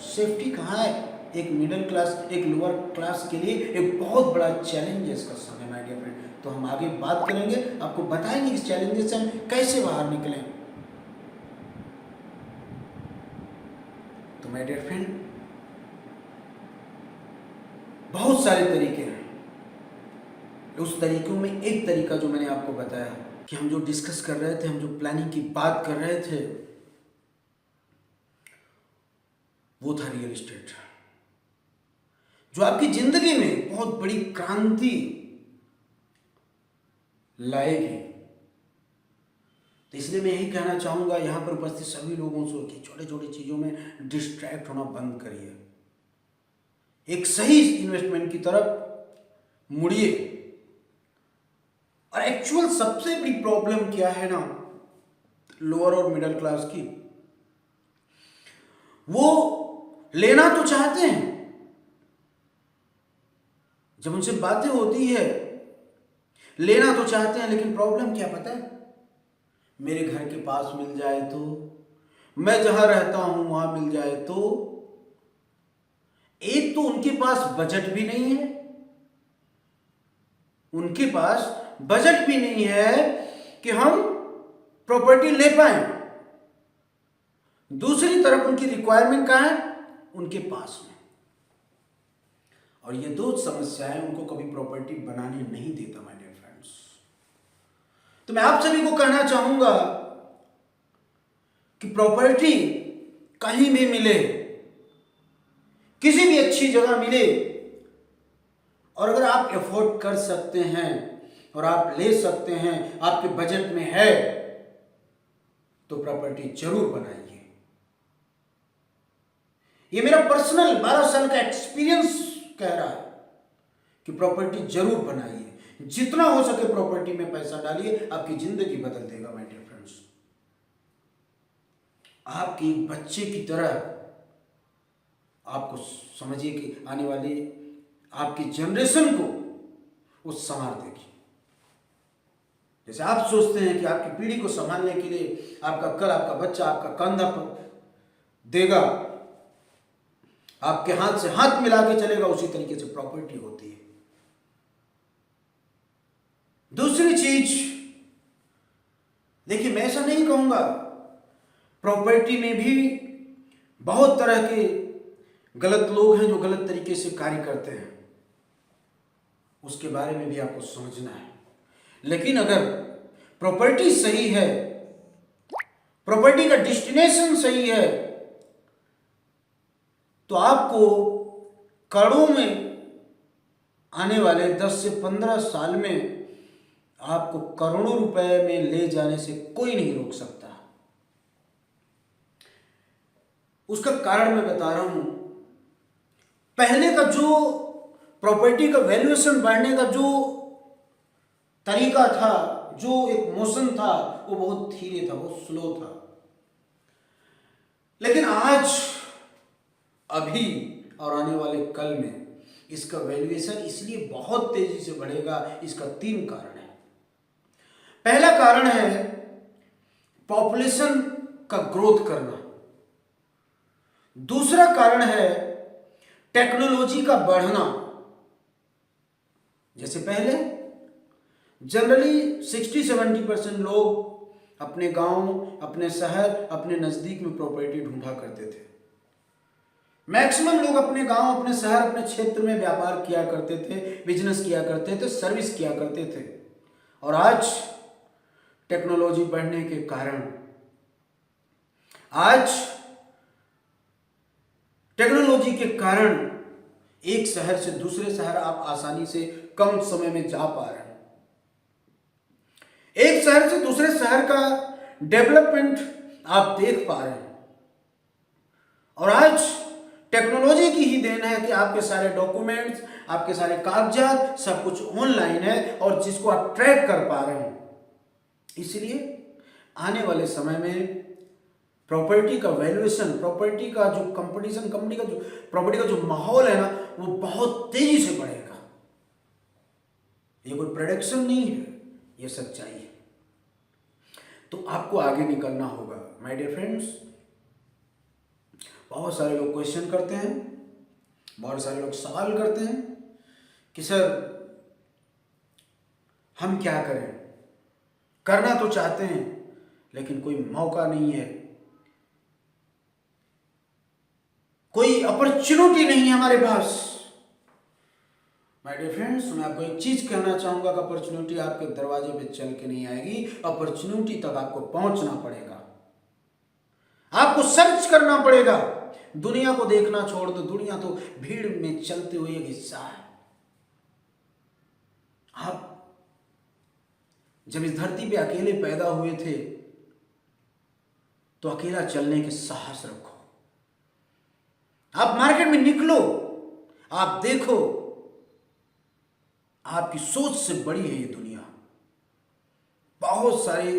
सेफ्टी कहां है? एक मिडिल क्लास, एक लोअर क्लास के लिए एक बहुत बड़ा चैलेंज है इसका समय माय डियर फ्रेंड। तो हम आगे बात करेंगे, आपको बताएंगे इस चैलेंजेस से हम कैसे बाहर निकलें। तो माय डियर फ्रेंड, बहुत सारे तरीके हैं। उस तरीकों में एक तरीका जो मैंने आपको बताया कि हम जो डिस्कस कर रहे थे, हम जो प्लानिंग की बात कर रहे थे, वो था रियल एस्टेट, जो आपकी जिंदगी में बहुत बड़ी क्रांति लाएगी। तो इसलिए मैं यही कहना चाहूंगा यहां पर उपस्थित सभी लोगों से कि छोटे छोटे चीजों में डिस्ट्रैक्ट होना बंद करिए, एक सही इन्वेस्टमेंट की तरफ मुड़िए। और एक्चुअल सबसे बड़ी प्रॉब्लम क्या है ना लोअर और मिडिल क्लास की, वो लेना तो चाहते हैं, जब उनसे बातें होती है लेना तो चाहते हैं, लेकिन प्रॉब्लम क्या पता है, मेरे घर के पास मिल जाए तो, मैं जहां रहता हूं वहां मिल जाए तो। एक तो उनके पास बजट भी नहीं है, उनके पास बजट भी नहीं है कि हम प्रॉपर्टी ले पाए। दूसरी तरफ उनकी रिक्वायरमेंट कहां है, उनके पास में। और ये दो समस्याएं उनको कभी प्रॉपर्टी बनाने नहीं देता माय डियर फ्रेंड्स। तो मैं आप सभी को कहना चाहूंगा कि प्रॉपर्टी कहीं भी मिले, किसी भी अच्छी जगह मिले, और अगर आप एफोर्ड कर सकते हैं और आप ले सकते हैं, आपके बजट में है, तो प्रॉपर्टी जरूर बनाइए। ये मेरा पर्सनल 12 साल का एक्सपीरियंस कह रहा है कि प्रॉपर्टी जरूर बनाइए, जितना हो सके प्रॉपर्टी में पैसा डालिए, आपकी जिंदगी बदल देगा माय डियर फ्रेंड्स। आपके एक बच्चे की तरह आपको समझिए कि आने वाली आपकी जनरेशन को वो संभाल देगी। जैसे आप सोचते हैं कि आपकी पीढ़ी को संभालने के लिए आपका कल आपका बच्चा आपका कंधा देगा, आपके हाथ से हाथ मिला के चलेगा, उसी तरीके से प्रॉपर्टी होती है। दूसरी चीज देखिए, मैं ऐसा नहीं कहूंगा, प्रॉपर्टी में भी बहुत तरह के गलत लोग हैं जो गलत तरीके से कार्य करते हैं, उसके बारे में भी आपको समझना है। लेकिन अगर प्रॉपर्टी सही है, प्रॉपर्टी का डेस्टिनेशन सही है, तो आपको करोड़ों में आने वाले 10 से 15 साल में आपको करोड़ों रुपए में ले जाने से कोई नहीं रोक सकता। उसका कारण मैं बता रहा हूं। पहले का जो प्रॉपर्टी का वैल्यूएशन बढ़ने का जो तरीका था, जो एक मोशन था, वो बहुत धीरे था, बहुत स्लो था। लेकिन आज, अभी और आने वाले कल में इसका वैल्यूएशन इसलिए बहुत तेजी से बढ़ेगा। इसका 3 कारण है। पहला कारण है पॉपुलेशन का ग्रोथ करना। दूसरा कारण है टेक्नोलॉजी का बढ़ना। जैसे पहले जनरली 60-70% लोग अपने गांव, अपने शहर, अपने नजदीक में प्रॉपर्टी ढूंढा करते थे। मैक्सिमम लोग अपने गांव, अपने शहर, अपने क्षेत्र में व्यापार किया करते थे, बिजनेस किया करते थे, सर्विस किया करते थे। और आज टेक्नोलॉजी बढ़ने के कारण, आज टेक्नोलॉजी के कारण एक शहर से दूसरे शहर आप आसानी से कम समय में जा पा रहे हैं। एक शहर से दूसरे शहर का डेवलपमेंट आप देख पा रहे हैं। और आज टेक्नोलॉजी की ही देन है कि आपके सारे डॉक्यूमेंट्स, आपके सारे कागजात, सब कुछ ऑनलाइन है और जिसको आप ट्रैक कर पा रहे हैं। इसलिए आने वाले समय में प्रॉपर्टी का वैल्यूएशन, प्रॉपर्टी का जो कंपटीशन, कंपनी का जो प्रॉपर्टी का जो माहौल है ना, वो बहुत तेजी से बढ़ेगा। ये कोई प्रेडिक्शन नहीं है, ये सच्चाई है। तो आपको आगे निकलना होगा माय डियर फ्रेंड्स। बहुत सारे लोग क्वेश्चन करते हैं, बहुत सारे लोग सवाल करते हैं कि सर हम क्या करें, करना तो चाहते हैं लेकिन कोई मौका नहीं है, कोई अपॉर्चुनिटी नहीं है हमारे पास। माय डियर फ्रेंड्स, मैं आपको एक चीज कहना चाहूंगा कि अपॉर्चुनिटी आपके दरवाजे पे चल के नहीं आएगी, अपॉर्चुनिटी तक आपको पहुंचना पड़ेगा, आपको सर्च करना पड़ेगा, दुनिया को देखना छोड़ दो, दुनिया तो भीड़ में चलते हुए एक हिस्सा है। आप जब इस धरती पे अकेले पैदा हुए थे तो अकेला चलने के साहस रखो। आप मार्केट में निकलो, आप देखो, आपकी सोच से बड़ी है ये दुनिया। बहुत सारे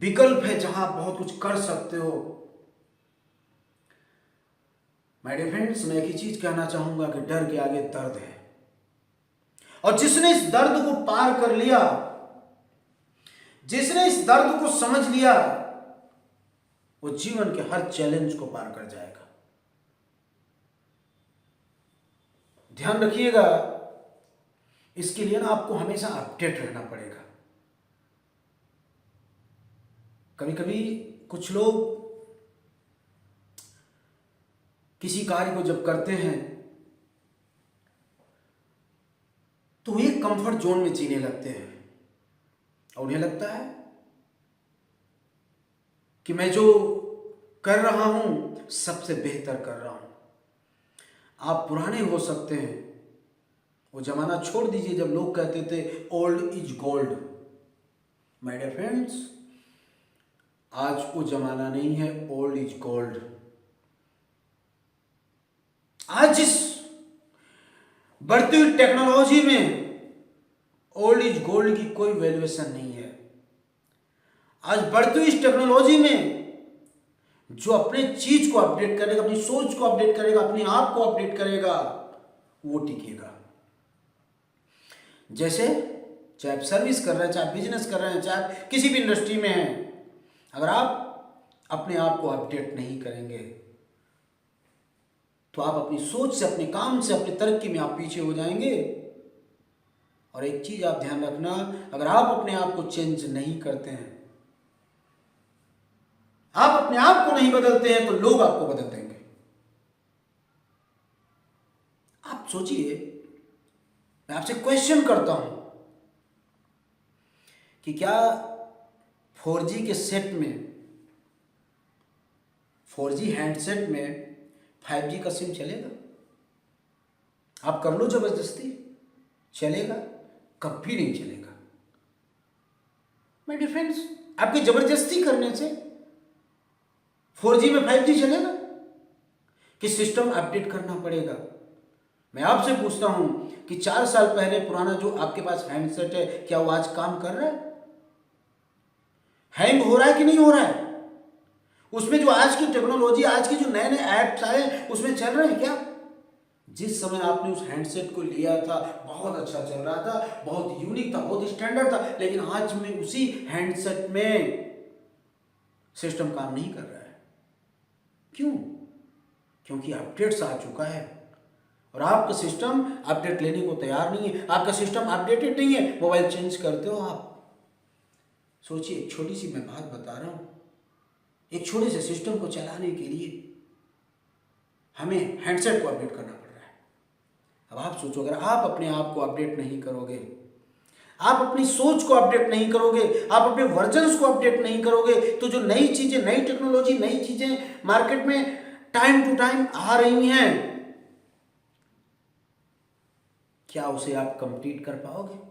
विकल्प है जहां आप बहुत कुछ कर सकते हो। माय डियर फ्रेंड्स, मैं एक ही चीज कहना चाहूंगा कि डर के आगे दर्द है, और जिसने इस दर्द को पार कर लिया, जिसने इस दर्द को समझ लिया, वो जीवन के हर चैलेंज को पार कर जाएगा। ध्यान रखिएगा, इसके लिए ना आपको हमेशा अपडेट रहना पड़ेगा। कभी कभी कुछ लोग किसी कार्य को जब करते हैं तो वो एक कंफर्ट जोन में जीने लगते हैं, और उन्हें लगता है कि मैं जो कर रहा हूं सबसे बेहतर कर रहा हूं। आप पुराने हो सकते हैं, वो जमाना छोड़ दीजिए जब लोग कहते थे old is gold. My dear friends, आज वो जमाना नहीं है ओल्ड इज गोल्ड। आज जिस बढ़ती हुई टेक्नोलॉजी में ओल्ड इज गोल्ड की कोई वैल्यूएशन नहीं है। आज बढ़ती हुई इस टेक्नोलॉजी में जो अपने चीज को अपडेट करेगा, अपनी सोच को अपडेट करेगा, अपने आप को अपडेट करेगा, वो टिकेगा। जैसे चाहे आप सर्विस कर रहे हैं, चाहे बिजनेस कर रहे हैं, चाहे किसी भी इंडस्ट्री में हैं, अगर आप अपने आप को अपडेट नहीं करेंगे तो आप अपनी सोच से, अपने काम से, अपनी तरक्की में आप पीछे हो जाएंगे। और एक चीज आप ध्यान रखना, अगर आप अपने आप को चेंज नहीं करते हैं, आप अपने आप को नहीं बदलते हैं, तो लोग आपको बदल देंगे। आप सोचिए, मैं आपसे क्वेश्चन करता हूं कि क्या 4G के सेट में, 4G हैंडसेट में 5G का सिम चलेगा? आप कर लो जबरदस्ती, चलेगा? कभी नहीं चलेगा। माय डियर फ्रेंड्स, आपकी जबरदस्ती करने से 4G में 5G चलेगा कि सिस्टम अपडेट करना पड़ेगा? मैं आपसे पूछता हूं कि 4 साल पहले पुराना जो आपके पास हैंडसेट है, क्या वो आज काम कर रहा है? हैंग हो रहा है कि नहीं हो रहा है? उसमें जो आज की टेक्नोलॉजी, आज के जो नए नए ऐप्स आए, उसमें चल रहे हैं क्या? जिस समय आपने उस हैंडसेट को लिया था बहुत अच्छा चल रहा था, बहुत यूनिक था, बहुत स्टैंडर्ड था, लेकिन आज में उसी हैंडसेट में सिस्टम काम नहीं कर रहा है। क्यों? क्योंकि अपडेट्स आ चुका है और आपका सिस्टम अपडेट लेने को तैयार नहीं है। आपका सिस्टम अपडेटेड नहीं है, मोबाइल चेंज करते हो आप। सोचिए, एक छोटी सी मैं बात बता रहा हूं, एक छोटे से सिस्टम को चलाने के लिए हमें हैंडसेट को अपडेट करना पड़ रहा है। अब आप सोचो, अगर आप अपने आप को अपडेट नहीं करोगे, आप अपनी सोच को अपडेट नहीं करोगे, आप अपने वर्जन्स को अपडेट नहीं करोगे, तो जो नई चीजें, नई टेक्नोलॉजी, नई चीजें मार्केट में टाइम टू टाइम आ रही हैं, क्या उसे आप कंप्लीट कर पाओगे?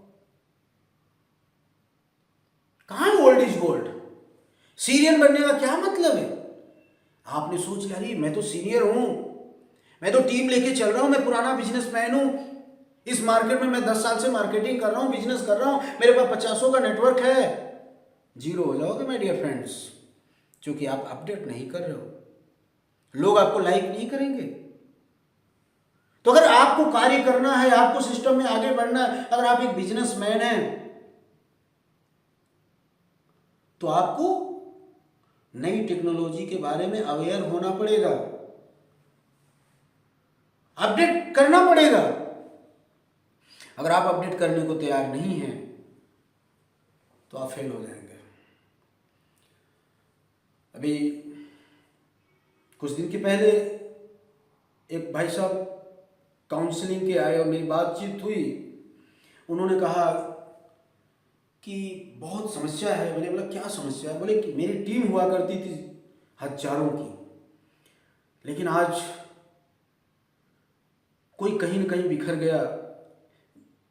कहां है ओल्ड इज गोल्ड? सीनियर बनने का क्या मतलब है? आपने सोच लिया, अरे मैं तो सीनियर हूं, मैं तो टीम लेके चल रहा हूं, मैं पुराना बिजनेसमैन हूं, इस मार्केट में मैं 10 साल से मार्केटिंग कर रहा हूं, बिजनेस कर रहा हूं, मेरे पास 50 का नेटवर्क है। जीरो हो जाओगे माय डियर फ्रेंड्स, क्योंकि आप अपडेट नहीं कर रहे हो। लोग आपको लाइक नहीं करेंगे। तो अगर आपको कार्य करना है, आपको सिस्टम में आगे बढ़ना है, अगर आप एक बिजनेसमैन हैं, तो आपको नई टेक्नोलॉजी के बारे में अवेयर होना पड़ेगा, अपडेट करना पड़ेगा। अगर आप अपडेट करने को तैयार नहीं हैं तो आप फेल हो जाएंगे। अभी कुछ दिन के पहले एक भाई साहब काउंसलिंग के आए और मेरी बातचीत हुई। उन्होंने कहा कि बहुत समस्या है। मैंने बोला क्या समस्या है? बोले कि मेरी टीम हुआ करती थी हजारों की, लेकिन आज कोई कहीं ना कहीं बिखर गया।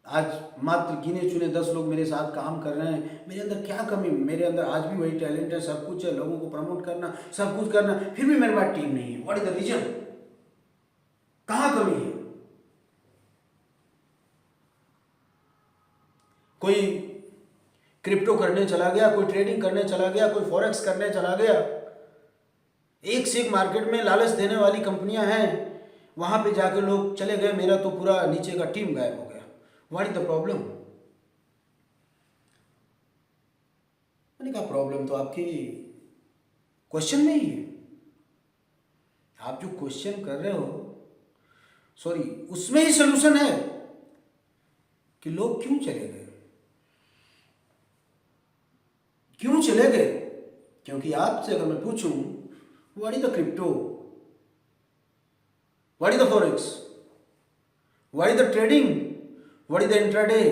आज मात्र गिने चुने 10 लोग मेरे साथ काम कर रहे हैं। मेरे अंदर क्या कमी? मेरे अंदर आज भी वही टैलेंट है, सब कुछ है, लोगों को प्रमोट करना, सब कुछ करना, फिर भी मेरे पास टीम नहीं है। What is the reason? कहाँ कमी है? कोई क्रिप्टो करने चला गया, कोई ट्रेडिंग करने चला गया, कोई फॉरेक्स करने चला गया। एक से एक मार्केट में लालच देने वाली कंपनियां हैं, वहां पे जाके लोग चले गए, मेरा तो पूरा नीचे का टीम गायब हो गया। What is the problem? मैंने कहा प्रॉब्लम तो आपकी क्वेश्चन में ही है। आप जो क्वेश्चन कर रहे हो, सॉरी, उसमें ही सोल्यूशन है कि लोग क्यों चले गए। क्यों चले गए? क्योंकि आपसे अगर मैं पूछूं what is the crypto, what is the forex, what is the trading, what is the intraday,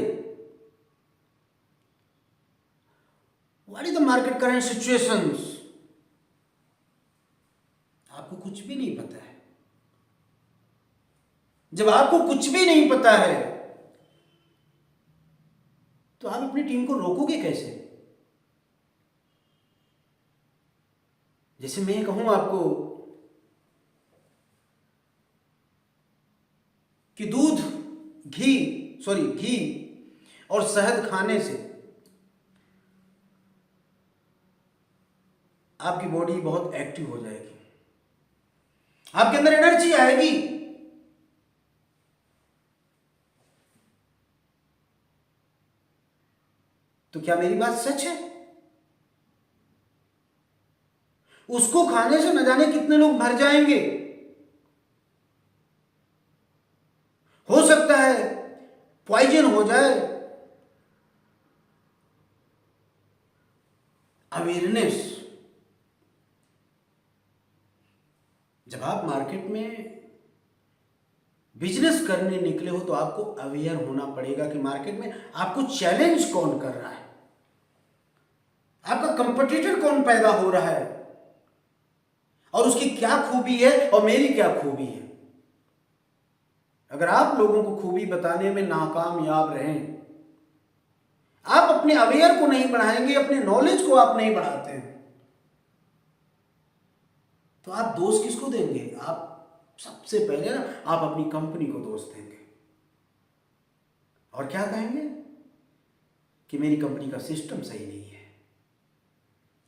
what is the market current situations, आपको कुछ भी नहीं पता है। जब आपको कुछ भी नहीं पता है तो आप अपनी टीम को रोकोगे कैसे? जैसे मैं कहूं आपको कि घी और शहद खाने से आपकी बॉडी बहुत एक्टिव हो जाएगी, आपके अंदर एनर्जी आएगी। तो क्या मेरी बात सच है? उसको खाने से न जाने कितने लोग मर जाएंगे। हो सकता है पॉइजन हो जाए। अवेयरनेस, जब आप मार्केट में बिजनेस करने निकले हो तो आपको अवेयर होना पड़ेगा कि मार्केट में आपको चैलेंज कौन कर रहा है, आपका कंपटीटर कौन पैदा हो रहा है, और उसकी क्या खूबी है और मेरी क्या खूबी है। अगर आप लोगों को खूबी बताने में नाकामयाब रहें, आप अपने अवेयर को नहीं बढ़ाएंगे, अपने नॉलेज को आप नहीं बढ़ाते हैं, तो आप दोष किसको देंगे? आप सबसे पहले ना आप अपनी कंपनी को दोष देंगे और क्या कहेंगे कि मेरी कंपनी का सिस्टम सही नहीं है।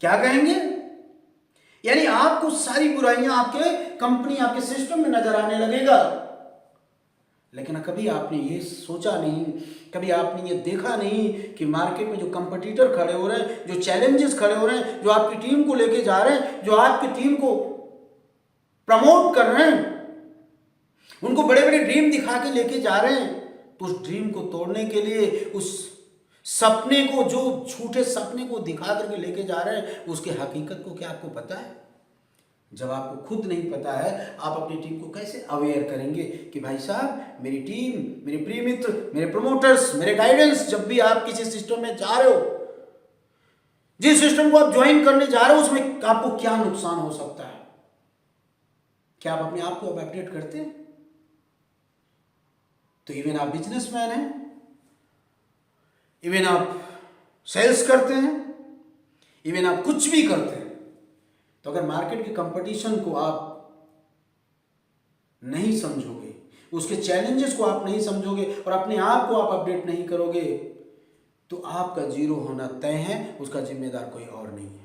क्या कहेंगे? यानी आपको सारी बुराइयां आपके कंपनी, आपके सिस्टम में नजर आने लगेगा। लेकिन कभी आपने ये सोचा नहीं, कभी आपने ये देखा नहीं कि मार्केट में जो कंपटीटर खड़े हो रहे हैं, जो चैलेंजेस खड़े हो रहे हैं, जो आपकी टीम को लेके जा रहे हैं, जो आपकी टीम को प्रमोट कर रहे हैं, उनको बड़े बड़े ड्रीम दिखा के लेके जा रहे हैं, तो उस ड्रीम को तोड़ने के लिए, उस सपने को, जो झूठे सपने को दिखा करके लेके जा रहे हैं, उसके हकीकत को क्या आपको पता है? जब आपको खुद नहीं पता है, आप अपनी टीम को कैसे अवेयर करेंगे कि भाई साहब, मेरी टीम, मेरे प्रिय मित्र, मेरे प्रमोटर्स, मेरे गाइडेंस, जब भी आप किसी सिस्टम में जा रहे हो, जिस सिस्टम को आप ज्वाइन करने जा रहे हो, उसमें आपको क्या नुकसान हो सकता है? क्या आप अपने आप को अपडेट करते हैं? तो इवन आप बिजनेसमैन हैं, इवन आप सेल्स करते हैं, इवन आप कुछ भी करते हैं, तो अगर मार्केट के कंपटीशन को आप नहीं समझोगे, उसके चैलेंजेस को आप नहीं समझोगे और अपने आप को आप अपडेट नहीं करोगे, तो आपका जीरो होना तय है, उसका जिम्मेदार कोई और नहीं है।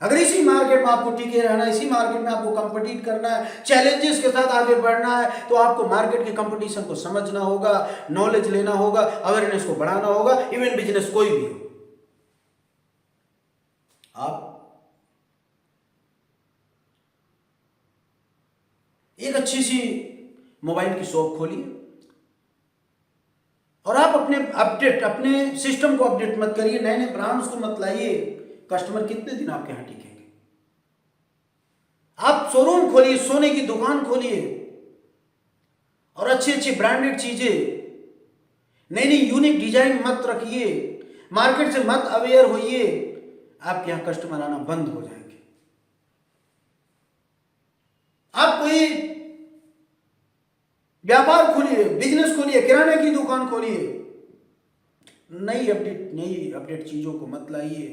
अगर इसी मार्केट में आपको टिके रहना, इसी मार्केट में आपको कंपीट करना है, चैलेंजेस के साथ आगे बढ़ना है, तो आपको मार्केट के कंपटीशन को समझना होगा, नॉलेज लेना होगा, अवेयरनेस को बढ़ाना होगा। इवन बिजनेस कोई भी हो, आप एक अच्छी सी मोबाइल की शॉप खोलिए और आप अपने सिस्टम को अपडेट मत करिए, नए नए ब्रांड्स को मत लाइए, कस्टमर कितने दिन आपके यहां टिकेंगे? आप शोरूम खोलिए, सोने की दुकान खोलिए और अच्छी अच्छी ब्रांडेड चीजें, नई नई यूनिक डिजाइन मत रखिए, मार्केट से मत अवेयर होइए, आपके यहां कस्टमर आना बंद हो जाएंगे। आप कोई व्यापार खोलिए, बिजनेस खोलिए, किराने की दुकान खोलिए, नई अपडेट चीजों को मत लाइए,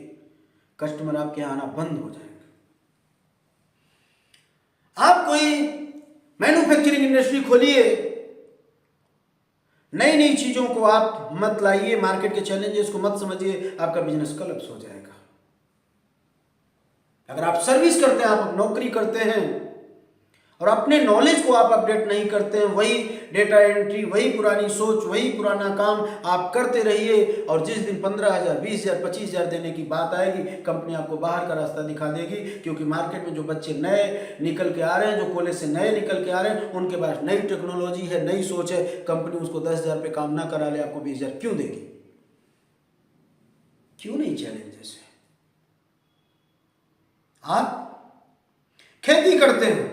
कस्टमर आपके यहाँ आना बंद हो जाएंगे। आप कोई मैन्युफैक्चरिंग इंडस्ट्री खोलिए, नई नई चीजों को आप मत लाइए, मार्केट के चैलेंजेस को मत समझिए, आपका बिजनेस कोलैप्स हो जाएगा। अगर आप सर्विस करते हैं, आप नौकरी करते हैं और अपने नॉलेज को आप अपडेट नहीं करते हैं, वही डेटा एंट्री, वही पुरानी सोच, वही पुराना काम आप करते रहिए, और जिस दिन 15,000, 20,000, 25,000 देने की बात आएगी, कंपनी आपको बाहर का रास्ता दिखा देगी। क्योंकि मार्केट में जो बच्चे नए निकल के आ रहे हैं, जो कॉलेज से नए निकल के आ रहे हैं, उनके पास नई टेक्नोलॉजी है, नई सोच है, कंपनी उसको 10,000 पे काम ना करा ले, आपको 20,000 क्यों देगी? क्यों नहीं चैलेंजेस है? आप खेती करते हैं,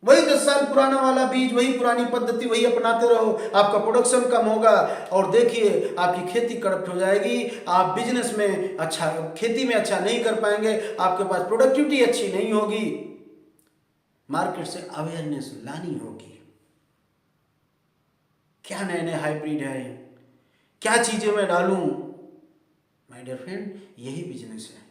वही 10 साल पुराना वाला बीज, वही पुरानी पद्धति, वही अपनाते रहो, आपका प्रोडक्शन कम होगा, और देखिए आपकी खेती करप्ट हो जाएगी, आप बिजनेस में अच्छा, खेती में अच्छा नहीं कर पाएंगे, आपके पास प्रोडक्टिविटी अच्छी नहीं होगी। मार्केट से अवेयरनेस लानी होगी, क्या नए नए हाइब्रिड है, क्या चीजें मैं डालूं। माय डियर फ्रेंड, यही बिजनेस है।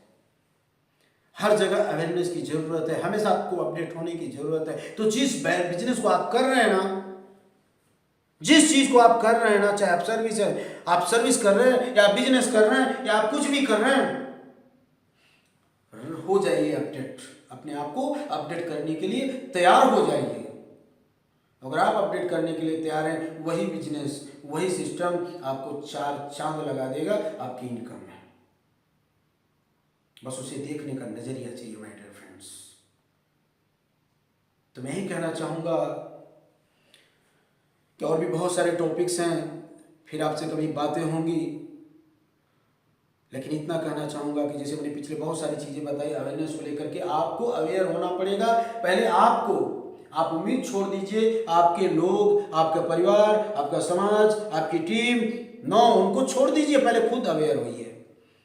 हर जगह अवेयरनेस की जरूरत है, हमेशा आपको अपडेट होने की जरूरत है। तो जिस बिजनेस को आप कर रहे हैं ना, जिस चीज को आप कर रहे हैं ना, चाहे आप सर्विस है, आप सर्विस कर रहे हैं या बिजनेस कर रहे हैं या आप कुछ भी कर रहे हैं, हो जाइए अपडेट, अपने आप को अपडेट करने के लिए तैयार हो जाइए। अगर आप अपडेट करने के लिए तैयार हैं, वही बिजनेस, वही सिस्टम आपको 4 चांद लगा देगा आपकी इनकम में। बस उसे देखने का नजरिया चाहिए माय डियर फ्रेंड्स। तो मैं ही कहना चाहूंगा कि और भी बहुत सारे टॉपिक्स हैं, फिर आपसे कभी बातें होंगी, लेकिन इतना कहना चाहूंगा कि जैसे मैंने पिछले बहुत सारी चीजें बताई अवेयरनेस को लेकर के, आपको अवेयर होना पड़ेगा पहले आपको। आप उम्मीद छोड़ दीजिए, आपके लोग, आपका परिवार, आपका समाज, आपकी टीम, नो, उनको छोड़ दीजिए, पहले खुद अवेयर होइए,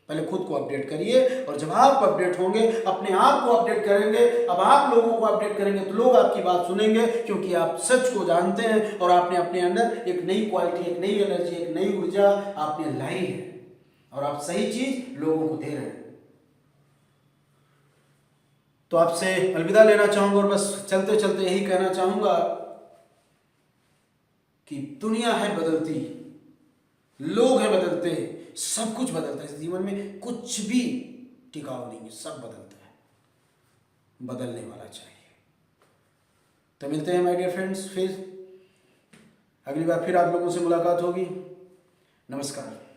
पहले खुद को अपडेट करिए। और जब आप अपडेट होंगे, अपने आप को अपडेट करेंगे, अब आप लोगों को अपडेट करेंगे, तो लोग आपकी बात सुनेंगे, क्योंकि आप सच को जानते हैं और आपने अपने अंदर एक नई क्वालिटी, एक नई एनर्जी, एक नई ऊर्जा आपने लाई है, और आप सही चीज लोगों को दे रहे हैं। तो आपसे अलविदा लेना चाहूंगा, और बस चलते चलते यही कहना चाहूंगा कि दुनिया है बदलती, लोग हैं बदलते, सब कुछ बदलता है इस जीवन में, कुछ भी टिकाऊ नहीं है, सब बदलता है, बदलने वाला चाहिए। तो मिलते हैं माय डियर फ्रेंड्स, फिर अगली बार फिर आप लोगों से मुलाकात होगी। नमस्कार।